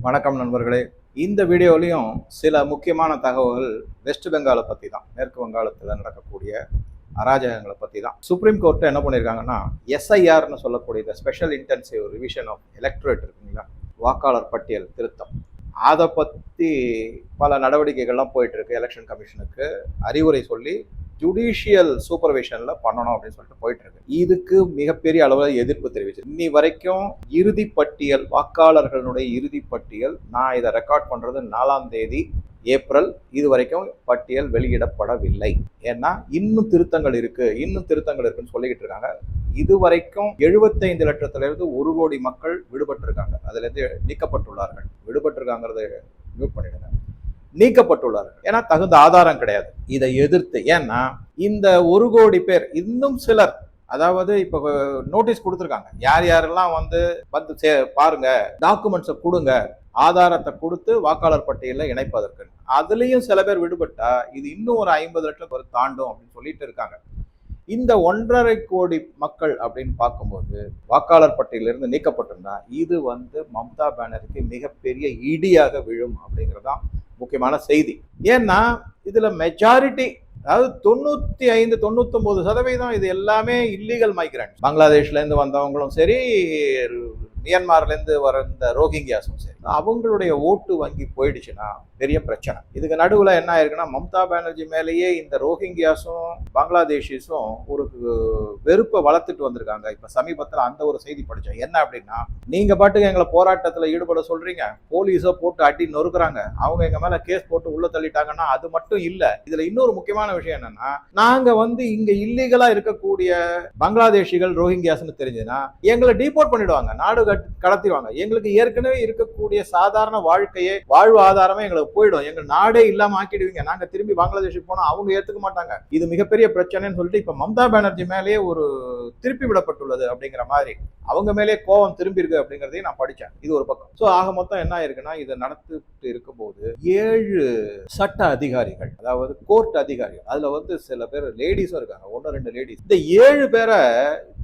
வணக்கம் நண்பர்களே. இந்த வீடியோலையும் சில முக்கியமான தகவல்கள் வெஸ்ட் பெங்காலை பற்றி தான், மேற்கு வங்காளத்தில் நடக்கக்கூடிய அராஜகங்களை பற்றி தான். சுப்ரீம் கோர்ட்டு என்ன பண்ணியிருக்காங்கன்னா, எஸ்ஐஆர்னு சொல்லக்கூடிய இந்த special intensive revision of electorate இருக்குங்களா, வாக்காளர் பட்டியல் திருத்தம், அதை பற்றி பல நடவடிக்கைகள்லாம் போயிட்டு இருக்கு. எலெக்ஷன் கமிஷனுக்கு அறிவுரை சொல்லி ஜுடிஷியல் சூப்பர்விஷன்ல பண்ணணும் அப்படின்னு சொல்லிட்டு போயிட்டு இருக்கு. இதுக்கு மிகப்பெரிய அளவில் எதிர்ப்பு தெரிவிச்சு இன்னி வரைக்கும் இறுதி பட்டியல், வாக்காளர்களுடைய இறுதி பட்டியல், நான் இதை ரெக்கார்ட் பண்றது 4ஆம் தேதி ஏப்ரல், இது வரைக்கும் பட்டியல் வெளியிடப்படவில்லை. ஏன்னா இன்னும் திருத்தங்கள் இருக்குன்னு சொல்லிக்கிட்டு இருக்காங்க. இது வரைக்கும் 75 லட்சத்திலிருந்து 1 கோடி மக்கள் விடுபட்டிருக்காங்க. அதுல இருந்து நீக்கப்பட்டுள்ளார்கள். விடுபட்டிருக்காங்கிறத மியூட் பண்ணிடுங்க. நீக்கப்பட்டுள்ளார்கள். ஏன்னா தகுந்த ஆதாரம் கிடையாது. இதை எதிர்த்து, ஏன்னா இந்த 1 கோடி பேர் இன்னும் சிலர், அதாவது இப்ப நோட்டீஸ் கொடுத்துருக்காங்க, யார் யாரெல்லாம் வந்து பாருங்க, டாக்குமெண்ட்ஸை கொடுங்க, ஆதாரத்தை கொடுத்து வாக்காளர் பட்டியலில் இணைப்பதற்கு. அதுலயும் சில பேர் விடுபட்டா இது இன்னும் ஒரு 50 லட்சம் பேர் தாண்டும் அப்படின்னு சொல்லிட்டு இருக்காங்க. இந்த 1.5 கோடி மக்கள் அப்படின்னு பார்க்கும்போது வாக்காளர் பட்டியலிருந்து நீக்கப்பட்டிருந்தா இது வந்து மம்தா பானர்ஜிக்கு மிகப்பெரிய இடியாக விழும் அப்படிங்கிறதான் முக்கியமான செய்தி. ஏன்னா இதுல மெஜாரிட்டி, அதாவது 95-99% இது எல்லாமே இல்லீகல் மைக்ரன்ட். பங்களாதேஷ்ல இருந்து வந்தவங்களும் சரி, மியான்மர்ல இருந்து வர இந்த ரோஹிங்கியாஸும் சரி, அவங்களுடைய ஓட்டு வங்கி போயிடுச்சுன்னா பெரிய பிரச்சனை. இதுக்கு நடுவுல என்ன ஆயிருக்குன்னா, மம்தா பானர்ஜி மேலேயே இந்த ரோஹிங்கியாஸும் பங்களாதேஷிஸும் ஒரு வெறுப்பை வளர்த்துட்டு வந்திருக்காங்க. இப்ப சமீபத்தில் அந்த ஒரு செய்தி படிச்சேன். என்ன அப்படின்னா, நீங்க பாட்டுக்கு எங்களை போராட்டத்துல ஈடுபட சொல்றீங்க, போலீஸை போட்டு அடி நொறுக்குறாங்க, அவங்க எங்க மேல கேஸ் போட்டு உள்ள தள்ளிட்டாங்கன்னா அது மட்டும் இல்ல, இதுல இன்னொரு முக்கியமான விஷயம் என்னன்னா, நாங்க வந்து இங்க இல்லீகலா இருக்கக்கூடிய பங்களாதேஷிகள் ரோஹிங்கியாஸ்னு தெரிஞ்சுன்னா எங்களை டிபோர்ட் பண்ணிடுவாங்க, நாடு கடத்திடுவாங்க. எங்களுக்கு ஏற்கனவே இருக்கக்கூடிய சாதாரண வாழ்வு ஆதாரமே எங்களுக்கு போயிடும், எங்க நாடே இல்லாம ஆக்கிடுவீங்க, நாங்க திரும்பி பங்களாதேஷுக்கு போனா அவங்க ஏத்துக்க மாட்டாங்க, இது மிகப்பெரிய பிரச்சனைன்னு சொல்லிட்டு இப்ப மம்தா பானர்ஜி மேலேயே ஒரு திருப்பி விடப்பட்டுள்ளது அப்படிங்கிற மாதிரி, அவங்க மேலே கோபம் திரும்பி இருக்கு அப்படிங்கறதையும் நான் படிச்சேன். இது ஒரு பக்கம். சோ ஆக மொத்தம் என்ன இருக்குன்னா, இதை நடத்திட்டு இருக்கும்போது 7 சட்ட அதிகாரிகள், அதாவது கோர்ட் அதிகாரிகள், அதுல வந்து சில பேர் லேடிஸும் இருக்காங்க, 1-2 லேடிஸ். இந்த 7 பேரை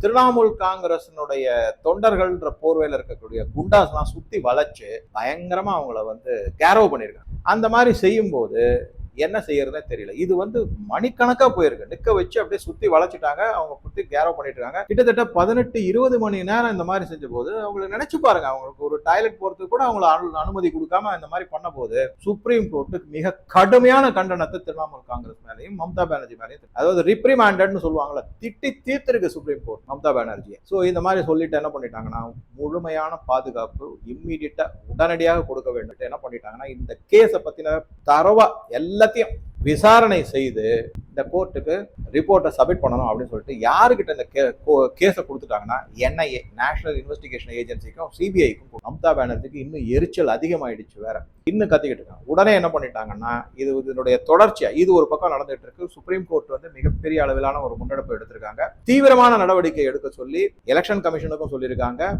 திரிணாமுல் காங்கிரஸினுடைய தொண்டர்கள்ன்ற போர்வையில இருக்கக்கூடிய குண்டாஸ்லாம் சுத்தி வளைச்சு பயங்கரமா அவங்கள வந்து கேரோ பண்ணிருக்காங்க. அந்த மாதிரி செய்யும் போது என்ன செய்யறதே தெரியல. இது வந்து மணிக்கணக்கா போயிருக்கு, நிக்க வச்சு அப்படியே சுத்தி வளைச்சிட்டாங்க, அவங்க சுத்தி கேரோ பண்ணிட்டு இருக்காங்க. கிட்டத்தட்ட 18-20 மணி நேரம் இந்த மாதிரி செஞ்ச போது அவங்களுக்கு நினைச்சு பாருங்க, அவங்களுக்கு ஒரு டாய்லெட் போறதுக்கு கூட அவங்களை அனுமதி கொடுக்காம இந்த மாதிரி பண்ண போது சுப்ரீம் கோர்ட்டு மிக கடுமையான கண்டனத்தை திரிணாமுல் காங்கிரஸ் மேலையும் மம்தா பானர்ஜி மேலையும், அதாவது ரிப்ரிமாண்டட்னு சொல்லுவாங்கல்ல, திட்டி தீர்த்திருக்கு சுப்ரீம் கோர்ட் மம்தா பானர்ஜியை. ஸோ இந்த மாதிரி சொல்லிட்டு என்ன பண்ணிட்டாங்கன்னா, முழுமையான பாதுகாப்பு இம்மீடியட்டா உடனடியாக கொடுக்க வேண்டும். என்ன பண்ணிட்டாங்கன்னா, இந்த கேஸை பத்தின தரவா எல்லாத்தையும் விசாரணை செய்து இந்த கோர்ட்டுக்கு ரிப்போர்ட்டை சப்மிட் பண்ணணும் அப்படின்னு சொல்லிட்டு யாருக்கிட்ட இந்த கேஸை கொடுத்துட்டாங்கன்னா, NIA, நேஷனல் இன்வெஸ்டிகேஷன் ஏஜென்சிக்கும் CBIக்கும். மம்தா பானர்ஜிக்கு இன்னும் எரிச்சல் அதிகமாயிடுச்சு, வேற இன்னும் கத்திக்கிட்டு இருக்காங்க. உடனே என்ன பண்ணிட்டாங்கன்னா, இதனுடைய தொடர்ச்சியா இது ஒரு பக்கம் நடந்துட்டு இருக்கு. சுப்ரீம் கோர்ட் வந்து மிகப்பெரிய அளவிலான ஒரு முன்னெடுப்பு எடுத்திருக்காங்க. தீவிரமான நடவடிக்கை எடுக்க சொல்லி எலெக்ஷன் கமிஷனுக்கும் சொல்லியிருக்காங்க.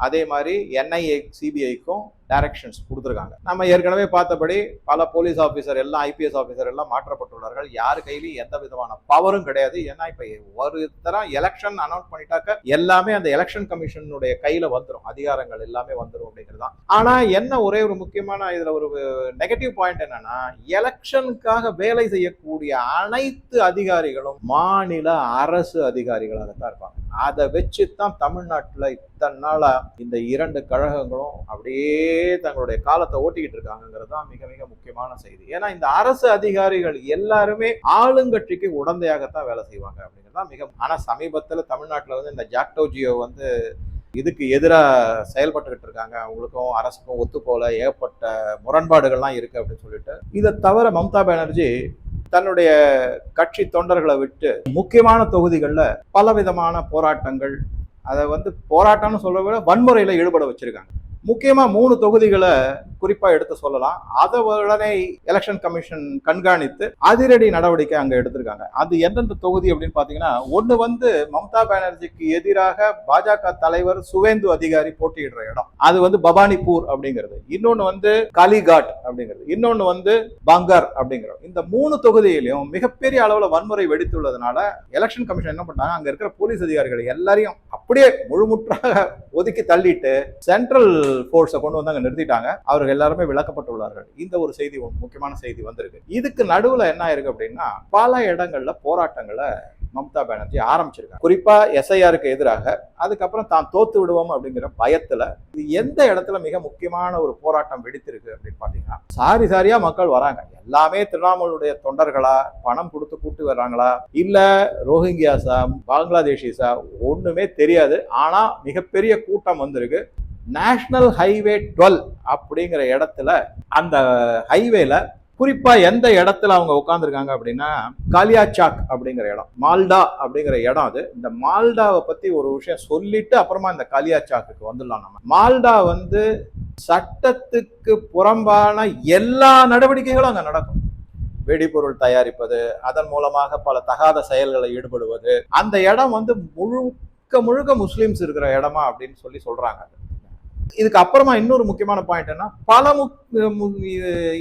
அதே மாதிரி NIA, CBIக்கும் டைரக்ஷன்ஸ் கொடுத்துருக்காங்க. நம்ம ஏற்கனவே பார்த்தபடி பல போலீஸ் ஆஃபீஸர் எல்லாம், IPS ஆஃபீஸர் எல்லாம் மாற்றப்பட்டுள்ளார்கள். யாரு கையிலையும் எந்த விதமான பவரும் கிடையாது. ஏன்னா இப்ப ஒரு தரம் எலெக்ஷன் அனௌன்ஸ் பண்ணிட்டாக்க எல்லாமே அந்த எலெக்ஷன் கமிஷனுடைய கையில வந்துடும், அதிகாரங்கள் எல்லாமே வந்துடும் அப்படிங்கிறது தான். ஆனா என்ன ஒரே ஒரு முக்கியமான இதுல ஒரு நெகட்டிவ் பாயிண்ட் என்னன்னா, எலெக்ஷனுக்காக வேலை செய்யக்கூடிய அனைத்து அதிகாரிகளும் மாநில அரசு அதிகாரிகளாகத்தான் இருப்பாங்க. அதை வச்சுதான் தமிழ்நாட்டுல இத்தனை நாளா இந்த 2 கழகங்களும் அப்படியே தங்களுடைய காலத்தை ஓட்டிக்கிட்டு இருக்காங்கிறது தான் மிக மிக முக்கியமான செய்தி. ஏன்னா இந்த அரசு அதிகாரிகள் எல்லாருமே ஆளுங்கட்சிக்கு உடந்தையாகத்தான் வேலை செய்வாங்க அப்படிங்கிறதா மிக. ஆனா சமீபத்துல தமிழ்நாட்டுல வந்து இந்த ஜாக்டோ ஜியோ வந்து இதுக்கு எதிராக செயல்பட்டுக்கிட்டு இருக்காங்க, அவங்களுக்கும் அரசுக்கும் ஒத்து போல ஏகப்பட்ட முரண்பாடுகள்லாம் இருக்கு அப்படின்னு சொல்லிட்டு. இதை தவிர மம்தா பானர்ஜி தன்னுடைய கட்சி தொண்டர்களை விட்டு முக்கியமான தொகுதிகளில் பலவிதமான போராட்டங்கள், அதை வந்து போராட்டம்னு சொல்ற விட வன்முறையில ஈடுபட வச்சிருக்காங்க. முக்கியமா 3 தொகுதிகளை குறிப்பா எடுத்து சொல்லலாம். அதை உடனே எலெக்ஷன் கமிஷன் கண்காணித்து அதிரடி நடவடிக்கை அங்க எடுத்திருக்காங்க. அது எந்தெந்த தொகுதி அப்படின்னு பாத்தீங்கன்னா, ஒண்ணு வந்து மம்தா பானர்ஜிக்கு எதிராக பாஜக தலைவர் சுவேந்து அதிகாரி போட்டியிடுற இடம், அது வந்து பவானிபூர் அப்படிங்கிறது. இன்னொன்னு வந்து காலிகாட் அப்படிங்கிறது, இன்னொன்னு வந்து பங்கர் அப்படிங்கிறது. இந்த 3 தொகுதியிலையும் மிகப்பெரிய அளவுல வன்முறை வெடித்துள்ளதுனால எலெக்ஷன் கமிஷன் என்ன பண்ணாங்க, அங்க இருக்கிற போலீஸ் அதிகாரிகள் எல்லாரையும் அப்படியே முழுமுற்றாக ஒதுக்கி தள்ளிட்டு சென்ட்ரல் போர்ஸை கொண்டு வந்து அங்க நிறுத்திட்டாங்க. அவர்கள் எல்லாருமே விலக்கப்பட்டுள்ளார்கள். இந்த ஒரு செய்தி, முக்கியமான செய்தி வந்திருக்கு. இதுக்கு நடுவுல என்ன ஆயிருக்கு அப்படின்னா, பல இடங்கள்ல போராட்டங்களை மம்தா பானர்ஜி ஆரம்பிச்சிருக்காங்க. குறிப்பா எஸ்ஐஆருக்கு எதிராக. அதுக்கப்புறம் தான் தோத்து விடுவோம் அப்படிங்கிற பயத்துல இது எந்த இடத்துல மிக முக்கியமான ஒரு போராட்டம் வெடித்திருக்கு அப்படின்னு பாத்தீங்கன்னா, சாரி சாரியா மக்கள் வராங்க. எல்லாமே திரிணாமுலுடைய தொண்டர்களா, பணம் கொடுத்து கூட்டி வர்றாங்களா, இல்ல ரோஹிங்கியாஸா, பங்களாதேஷிஸா, ஒண்ணுமே தெரியாது. ஆனா மிகப்பெரிய கூட்டம் வந்திருக்கு. நேஷனல் ஹைவே 12 அப்படிங்கிற இடத்துல, அந்த ஹைவேல குறிப்பா எந்த இடத்துல அவங்க உட்கார்ந்துருக்காங்க அப்படின்னா, காலியாசாக் அப்படிங்கிற இடம், மால்டா அப்படிங்கிற இடம். அது இந்த மால்டாவை பத்தி ஒரு விஷயம் சொல்லிட்டு அப்புறமா இந்த காலியாசாக்கு வந்துடலாம். நம்ம மால்டா சட்டத்துக்கு புறம்பான எல்லா நடவடிக்கைகளும் அங்க நடக்கும். வெடிபொருள் தயாரிப்பது, அதன் மூலமாக பல தகாத செயல்களை ஈடுபடுவது. அந்த இடம் முழுக்க முழுக்க முஸ்லிம்ஸ் இருக்கிற இடமா அப்படின்னு சொல்றாங்க. இதுக்கு அப்புறமா இன்னொரு முக்கியமான பாயிண்ட் என்ன, பல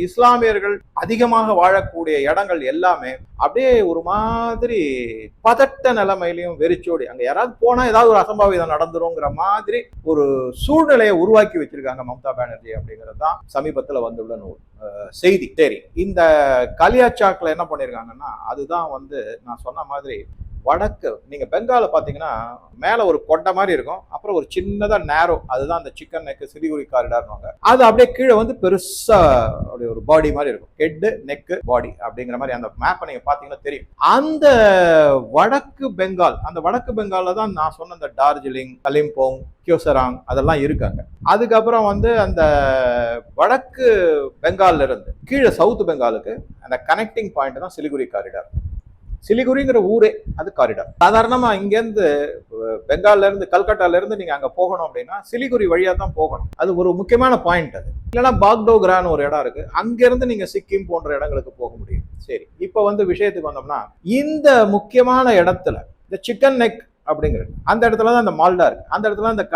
இஸ்லாமியர்கள் அதிகமாக வாழக்கூடிய இடங்கள் எல்லாமே அப்படியே ஒரு மாதிரி பதட்ட நிலைமையிலையும் வெறிச்சோடி, அங்க யாராவது போனா ஏதாவது ஒரு அசம்பாவிதம் நடந்துருங்கிற மாதிரி ஒரு சூழ்நிலையை உருவாக்கி வச்சிருக்காங்க மம்தா பானர்ஜி அப்படிங்கிறது தான் சமீபத்தில் வந்துள்ள செய்தி. சரி, இந்த காலியாசாக்ல என்ன பண்ணிருக்காங்கன்னா, அதுதான் நான் சொன்ன மாதிரி வடக்கு, நீங்க பெங்கால பாத்தீங்கன்னா மேல ஒரு கொண்டை மாதிரி இருக்கும், அப்புறம் ஒரு சின்னதா நேரோ, அதுதான் அந்த சிக்கன் நெக் சிலிகுரி காரிடார்வாங்க. அது அப்படியே கீழே பெருசா அப்படியே ஒரு பாடி மாதிரி இருக்கும், ஹெட் நெக் பாடி அப்படிங்கிற மாதிரி. அந்த மேப்பை நீங்க பாத்தீங்கன்னா தெரியும். அந்த வடக்கு பெங்கால், அந்த வடக்கு பெங்கால்ல தான் நான் சொன்ன அந்த டார்ஜிலிங், கலிம்போங், கியோசராங் அதெல்லாம் இருக்காங்க. அதுக்கப்புறம் அந்த வடக்கு பெங்கால்ல இருந்து கீழே சவுத் பெங்காலுக்கு அந்த கனெக்டிங் பாயிண்ட் தான் சிலிகுரி காரிடார். சிலிகுரிங்கிற ஊரே அது காரிடார். சாதாரணமா இங்கேருந்து பெங்கால்ல இருந்து, கல்கட்டால இருந்து நீங்க அங்க போகணும் அப்படின்னா சிலிகுரி வழியா தான் போகணும். அது ஒரு முக்கியமான பாயிண்ட். அது இல்லைன்னா பாக்டோக்ரான்னு ஒரு இடம் இருக்கு, அங்க இருந்து நீங்க சிக்கிம் போன்ற இடங்களுக்கு போக முடியும். சரி, இப்ப விஷயத்துக்கு வந்தோம்னா, இந்த முக்கியமான இடத்துல இந்த சிக்கன் நெக் அப்படிங்கிறது, அந்த இடத்துல தான் இந்த மால்டா இருக்கு, அந்த இடத்துல இந்த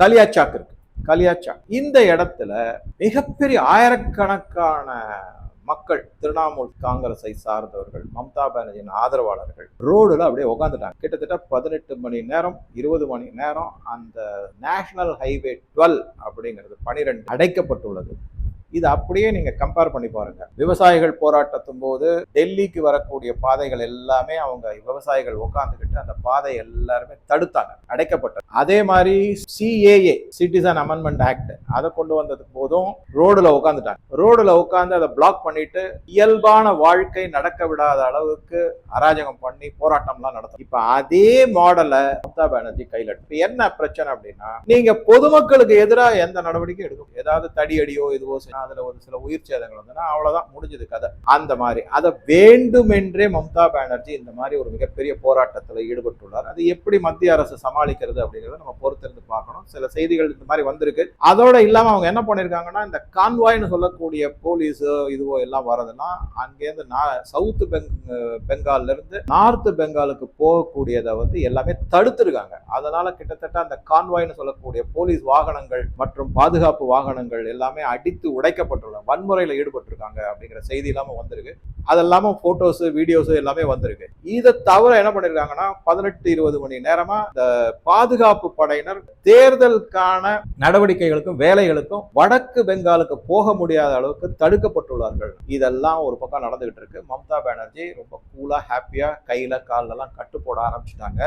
காலியாசாக் இருக்கு. காலியாசாக் இந்த இடத்துல மிகப்பெரிய ஆயிரக்கணக்கான மக்கள், திரிணாமுல் காங்கிரஸை சார்ந்தவர்கள், மம்தா பானர்ஜியின் ஆதரவாளர்கள் ரோடுல அப்படியே உட்காந்துட்டாங்க. கிட்டத்தட்ட 18 மணி நேரம் 20 மணி நேரம் அந்த நேஷனல் ஹைவே 12 அப்படிங்கிறது 12 அடைக்கப்பட்டுள்ளது. இது அப்படியே நீங்க கம்பேர் பண்ணி பாருங்க. விவசாயிகள் போராட்டத்தும் போது டெல்லிக்கு வரக்கூடிய பாதைகள் எல்லாமே அவங்க விவசாயிகள் உட்காந்துக்கிட்டு அந்த பாதை எல்லாருமே தடுத்தாங்க, அடைக்கப்பட்டது. அதே மாதிரி CAA, சிட்டிசன் அமெண்ட்மெண்ட் ஆக்ட், அதை கொண்டு வந்தது போதும் ரோடுல உட்காந்துட்டாங்க. ரோடுல உட்காந்து அதை பிளாக் பண்ணிட்டு இயல்பான வாழ்க்கை நடக்க விடாத அளவுக்கு அராஜகம் பண்ணி போராட்டம்லாம் நடத்தும். இப்ப அதே மாடலை மம்தா பானர்ஜி கையில் எடுத்து, என்ன பிரச்சனை அப்படின்னா, நீங்க பொதுமக்களுக்கு எதிராக எந்த நடவடிக்கையும் எடுக்கும், ஏதாவது தடியடியோ இதுவோ அதுல ஒரு சில உயிர் சேதங்கள் வந்தா அவ்வளவுதான், முடிஞ்சது கதை. அந்த மாதிரி அதை வேண்டுமென்றே மம்தா பானர்ஜி இந்த மாதிரி ஒரு மிகப்பெரிய போராட்டத்தில் ஈடுபட்டுள்ளார். அது எப்படி மத்திய அரசு சமாளிக்கிறது அப்படிங்கறத நம்ம பொறுத்திருந்து பார்க்கணும். சில செய்திகள் இந்த மாதிரி வந்திருக்கு. அதோட இல்லாம அவங்க என்ன பண்ணிருக்காங்கன்னா, இந்த கான்வாய்னு சொல்லக்கூடிய போலீஸ் இதுவோ எல்லாம் வரதுன்னா, அங்கேருந்து சவுத் பெங்கால்ல இருந்து நார்த் பெங்காலுக்கு போகக்கூடியதை எல்லாமே தடுத்துருக்காங்க. அதனால கிட்டத்தட்ட அந்த கான்வாய்னு சொல்லக்கூடிய போலீஸ் வாகனங்கள் மற்றும் பாதுகாப்பு வாகனங்கள் எல்லாமே அடித்து உடைக்கப்பட்டுள்ள வன்முறையில ஈடுபட்டிருக்காங்க அப்படிங்கிற செய்தி இல்லாம வந்திருக்கு. அதெல்லாம போட்டோஸ், வீடியோஸ் எல்லாமே வந்திருக்கு. இதை தவிர என்ன பண்ணிருக்காங்கன்னா, 18-20 மணி நேரமா இந்த பாதுகாப்பு படையினர் தேர்தலுக்கான நடவடிக்கைகளுக்கும் வேலைகளுக்கும் வடக்கு பெங்காலுக்கு போக முடியாத அளவுக்கு தடுக்கப்பட்டுள்ளார்கள். இதெல்லாம் ஒரு பக்கம் நடந்துகிட்டு இருக்கு. மம்தா பானர்ஜி ரொம்ப கூலா, ஹாப்பியா கையில கால்ல எல்லாம் கட்டு போட ஆரம்பிச்சுட்டாங்க.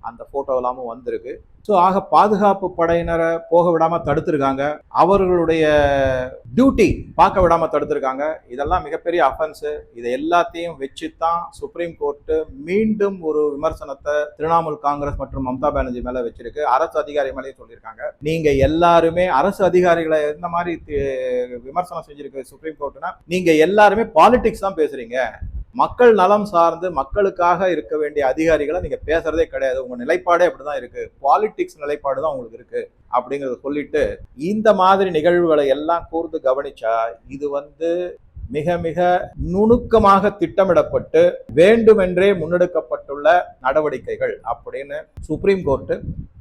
அந்த போட்டோ எல்லாமும் வந்திருக்கு. ஸோ ஆக பாதுகாப்பு படையினரை போக விடாம தடுத்திருக்காங்க, அவர்களுடைய டியூட்டி பார்க்க விடாம தடுத்திருக்காங்க. இதெல்லாம் மிகப்பெரிய அஃபென்ஸ். இதை எல்லாத்தையும் வச்சுதான் சுப்ரீம் கோர்ட்டு மீண்டும் ஒரு விமர்சனத்தை திரிணாமுல் காங்கிரஸ் மற்றும் மம்தா பானர்ஜி மேல வச்சிருக்கு. அரசு அதிகாரி மேலேயும் சொல்லியிருக்காங்க, நீங்க எல்லாருமே அரசு அதிகாரிகளை எந்த மாதிரி விமர்சனம் செஞ்சிருக்கு சுப்ரீம் கோர்ட்டுனா, நீங்க எல்லாருமே பாலிடிக்ஸ் தான் பேசுறீங்க, மக்கள் நலம் சார்ந்து மக்களுக்காக இருக்க வேண்டிய அதிகாரிகளை நீங்க பேசுறதே கிடையாது, உங்க நிலைப்பாடே அப்படிதான் இருக்கு, பாலிடிக்ஸ் நிலைப்பாடு தான் உங்களுக்கு இருக்கு அப்படிங்கறத சொல்லிட்டு, இந்த மாதிரி நிகழ்வுகளை எல்லாம் கூர்ந்து கவனிச்சா இது மிக மிக நுணுக்கமாக திட்டமிடப்பட்டு வேண்டுமென்றே முன்னெடுக்கப்பட்டுள்ள நடவடிக்கைகள் அப்படின்னு சுப்ரீம் கோர்ட்டு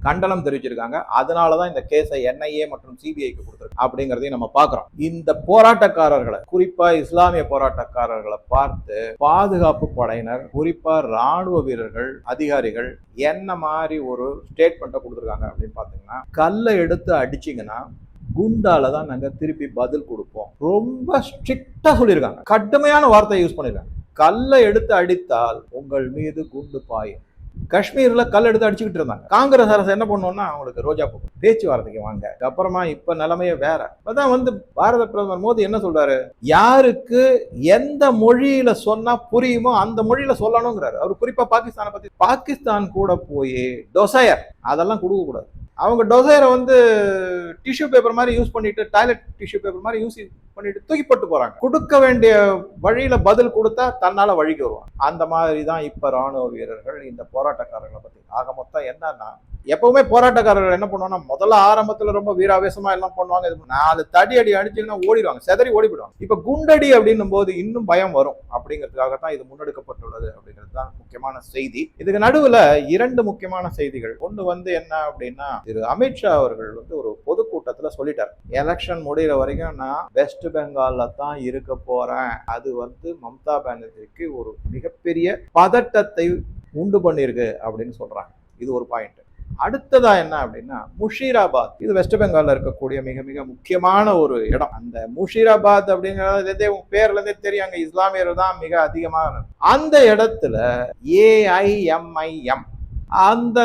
கண்டனம் தெரிவிச்சிருக்காங்க. அதனாலதான் இந்த கேஸை NIA மற்றும் CBIக்கு கொடுத்துருக்கு அப்படிங்கிறதையும் நம்ம பார்க்கிறோம். இந்த போராட்டக்காரர்களை, குறிப்பா இஸ்லாமிய போராட்டக்காரர்களை பார்த்து பாதுகாப்பு படையினர், குறிப்பா ராணுவ வீரர்கள், அதிகாரிகள் என்ன மாதிரி ஒரு ஸ்டேட்மெண்ட்டை கொடுத்துருக்காங்க அப்படின்னு பார்த்தீங்கன்னா, கல்லை எடுத்து அடிச்சிங்கன்னா குண்டால தான் நாங்க திருப்பி பதில் கொடுப்போம். ரொம்ப ஸ்ட்ரிக்டா சொல்லியிருக்காங்க. கடுமையான வார்த்தையை யூஸ் பண்ணிருக்காங்க. கல்லை எடுத்து அடித்தால் உங்கள் மீது குண்டு பாயும். காஷ்மீர்ல கல் எடுத்து அடிச்சுக்கிட்டு இருந்தாங்க. காங்கிரஸ் அரசு என்ன பண்ணுவோம்னா அவங்களுக்கு ரோஜா பூ பேச்சுவார்த்தைக்கு வாங்க. அப்புறமா இப்ப நிலைமையே வேற. அதான் பாரத பிரதமர் மோடி என்ன சொல்றாரு, யாருக்கு எந்த மொழியில சொன்னா புரியுமோ அந்த மொழியில சொல்லணுங்கிறாரு. அவர் குறிப்பா பாகிஸ்தானை பத்தி, பாகிஸ்தான் கூட போய் டொசையர் அதெல்லாம் கொடுக்க கூடாது. அவங்க டொசையரை டிஷ்யூ பேப்பர் மாதிரி யூஸ் பண்ணிட்டு, டாய்லெட் டிஷ்யூ பேப்பர் மாதிரி யூஸ் பண்ணிட்டு தூக்கி போட்டு போறாங்க. கொடுக்க வேண்டிய வழியில பதில் கொடுத்தா தன்னால வழிக்கு வருவாங்க. அந்த மாதிரி தான் இப்ப ராணுவ வீரர்கள் இந்த போராட்டக்காரர்களை பத்தி. ஆக மொத்தம் என்னன்னா, எப்பவுமே போராட்டக்காரர்கள் என்ன பண்ணுவாங்கன்னா, முதல்ல ஆரம்பத்துல ரொம்ப வீராவேசமா எல்லாம் பண்ணுவாங்க. 4 தடி அடி அடிச்சுன்னா ஓடிடுவாங்க, செதறி ஓடிவிடுவாங்க. இப்ப குண்டடி அப்படின்னும் போது இன்னும் பயம் வரும். அப்படிங்கிறதுக்காகத்தான் இது முன்னெடுக்கப்பட்டுள்ளது அப்படிங்கிறது தான் முக்கியமான செய்தி. இதுக்கு நடுவுல 2 முக்கியமான செய்திகள். ஒண்ணு என்ன அப்படின்னா, திரு அமித்ஷா அவர்கள் ஒரு பொதுக்கூட்டத்துல சொல்லிட்டார், எலெக்ஷன் முடிகிற வரைக்கும் நான் வெஸ்ட் பெங்கால்ல தான் இருக்க போறேன். அது மம்தா பானர்ஜிக்கு ஒரு மிகப்பெரிய பதட்டத்தை உண்டு பண்ணிருக்கு அப்படின்னு சொல்றாங்க. இது ஒரு பாயிண்ட். அடுத்ததா என்ன அப்படின்னா, முஷீராபாத், இது வெஸ்ட் பெங்கால்ல இருக்கக்கூடிய மிக மிக முக்கியமான ஒரு இடம். அந்த முஷீராபாத் அப்படிங்கறதே உங்க பேர்ல இருந்தே தெரியும், அங்க இஸ்லாமியர்கள் தான் மிக அதிகமாக. அந்த இடத்துல AIMIM அந்த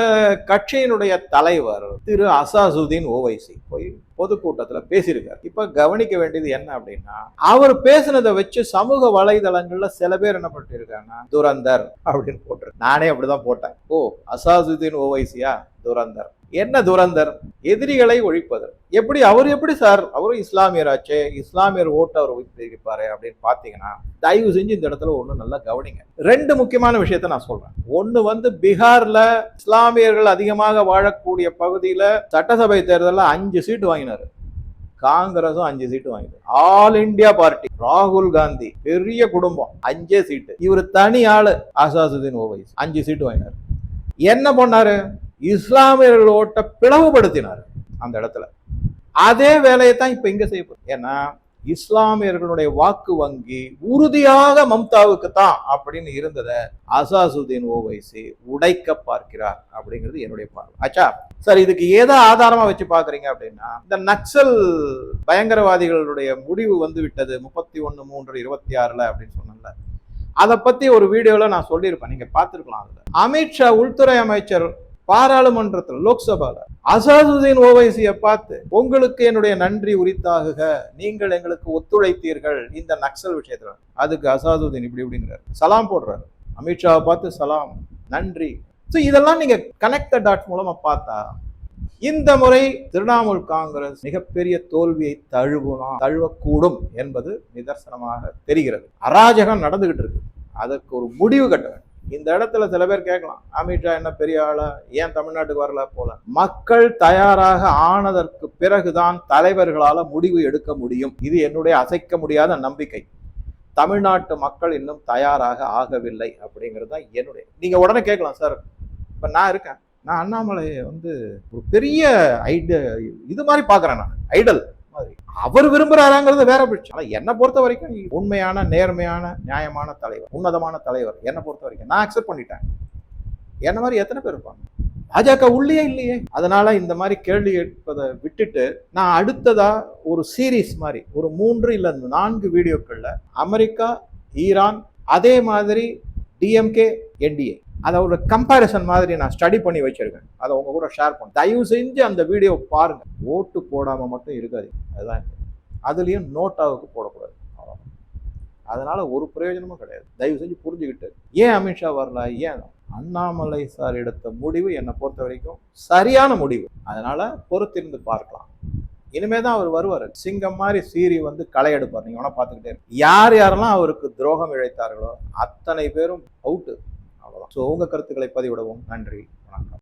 கட்சியினுடைய தலைவர் திரு அசாசுதீன் ஓவைசி போய் பொதுக்கூட்டத்துல பேசியிருக்காரு. இப்ப கவனிக்க வேண்டியது என்ன அப்படின்னா, அவர் பேசினதை வச்சு சமூக வலைதளங்கள்ல சில பேர் என்ன பண்ணிருக்காங்கன்னா, துரந்தர் அப்படின்னு போட்டிருக்கு. நானே அப்படிதான் போட்டேன். ஓ, அசாசுதீன் ஓவைசியா துரந்தர்? என்ன துரந்தர்? எதிரிகளை ஒழிப்பதர். எப்படி சார், அவரும் இஸ்லாமியராச்சே, இஸ்லாமியர் ஓட்டு அவர் வைத்திருப்பாரு அப்படின்னு பாத்தீங்கன்னா, தயவு செஞ்சு இந்த இடத்துல ஒண்ணு நல்லா கவனிங்க. 2 முக்கியமான விஷயத்த நான் சொல்றேன். ஒண்ணு பீகார்ல இஸ்லாமியர்கள் அதிகமாக வாழக்கூடிய பகுதியில சட்டசபை தேர்தலில் 5 சீட்டு வாங்கினாரு. காங்கிரஸும் 5 சீட்டு வாங்கினாரு. ஆல் இந்தியா பார்ட்டி, ராகுல் காந்தி பெரிய குடும்பம், 5 சீட்டு. இவர் தனி ஆளு அசாசுதீன் ஓவைசி 5 சீட்டு வாங்கினார். என்ன பண்ணாரு, இஸ்லாமியர்கள் ஓட்ட பிளவுபடுத்தினார் அந்த இடத்துல. அதே வேலையை தான் இப்ப இங்க செய்யப்படும். ஏன்னா இஸ்லாமியர்களுடைய வாக்கு வங்கி உறுதியாக மம்தாவுக்கு தான் அப்படின்னு இருந்ததை அசாசுதீன் ஓவைசி உடைக்க பார்க்கிறார் அப்படிங்கிறது என்னுடைய பார்வை. ஆச்சா சார், இதுக்கு ஏதோ ஆதாரமா வச்சு பாக்குறீங்க அப்படின்னா, இந்த நக்சல் பயங்கரவாதிகளுடைய முடிவு விட்டது 31/3/26 அப்படின்னு சொன்னல, அதை பத்தி ஒரு வீடியோல நான் சொல்லியிருப்பேன், நீங்க பார்த்திருக்கலாம். அதுல அமித்ஷா உள்துறை அமைச்சர் பாராளுமன்றத்தில் லோக்சபால அசாதுதீன் ஓவைசியை பார்த்து, உங்களுக்கு என்னுடைய நன்றி உரித்தாகுக, நீங்கள் எங்களுக்கு ஒத்துழைத்தீர்கள் இந்த நக்சல் விஷயத்துல. அதுக்கு அசாதுதீன் இப்படிங்கிறார், சலாம் போடுறாரு. அமித்ஷாவை பார்த்து சலாம், நன்றி. இதெல்லாம் நீங்க கனெக்ட் த டாட் மூலமா பார்த்தா, இந்த முறை திரிணாமுல் காங்கிரஸ் மிகப்பெரிய தோல்வியை தழுவக்கூடும் என்பது நிதர்சனமாக தெரிகிறது. அராஜகம் நடந்துகிட்டு இருக்கு, அதற்கு ஒரு முடிவு கட்ட வேண்டும். இந்த இடத்துல சில பேர் கேட்கலாம், அமித்ஷா என்ன பெரிய ஆளா, ஏன் தமிழ்நாட்டுக்கு வரல போல. மக்கள் தயாராக ஆனதற்கு பிறகுதான் தலைவர்களால முடிவு எடுக்க முடியும். இது என்னுடைய அசைக்க முடியாத நம்பிக்கை. தமிழ்நாட்டு மக்கள் இன்னும் தயாராக ஆகவில்லை அப்படிங்கிறது தான் என்னுடைய. நீங்க உடனே கேட்கலாம், சார் இப்ப நான் இருக்கேன், நான் அண்ணாமலையை ஒரு பெரிய இது மாதிரி பாக்குறேன், நான் ஐடல் மாதிரி. அவர் விரும்புறாராங்கிறது வேற பட்சம். ஆனா என்னை பொறுத்த வரைக்கும் உண்மையான, நேர்மையான, நியாயமான தலைவர், உன்னதமான தலைவர் என்னை பொறுத்த வரைக்கும் நான் அக்செப்ட் பண்ணிட்டேன். என்ன மாதிரி எத்தனை பேர் இருப்பாங்க? பாஜக உள்ளே இல்லையே. அதனால இந்த மாதிரி கேள்வி கேட்பதை விட்டுட்டு, நான் அடுத்ததா ஒரு சீரீஸ் மாதிரி ஒரு 3 இல்ல 4 வீடியோக்கள்ல அமெரிக்கா, ஈரான், அதே மாதிரி டிஎம்கே, என்டிஏ, அதை ஒரு கம்பேரிசன் மாதிரி நான் ஸ்டடி பண்ணி வச்சிருக்கேன். அதை உங்க கூட ஷேர் பண்ண. தயவு செஞ்சு அந்த வீடியோ பாருங்க. ஓட்டு போடாம மட்டும் இருக்காது, அதுதான். அதுலயும் நோட்டாவுக்கு போடக்கூடாது, அதனால ஒரு பிரயோஜனமும் கிடையாது. தயவு செஞ்சு புரிஞ்சுக்கிட்டு, ஏன் அமித்ஷா வரல, ஏன் அண்ணாமலை சார் எடுத்த முடிவு என்னை பொறுத்த வரைக்கும் சரியான முடிவு. அதனால பொறுத்திருந்து பார்க்கலாம். இனிமேதான் அவர் வருவார், சிங்கம் மாதிரி சீறி களை எடுப்பார். நீங்க வேணா பார்த்துக்கிட்டே இருக்கு. யார் யாரெல்லாம் அவருக்கு துரோகம் இழைத்தார்களோ அத்தனை பேரும் அவுட்டு. அவ்வளவுதான். ஸோ உங்க கருத்துக்களை பதிவிடவும். நன்றி, வணக்கம்.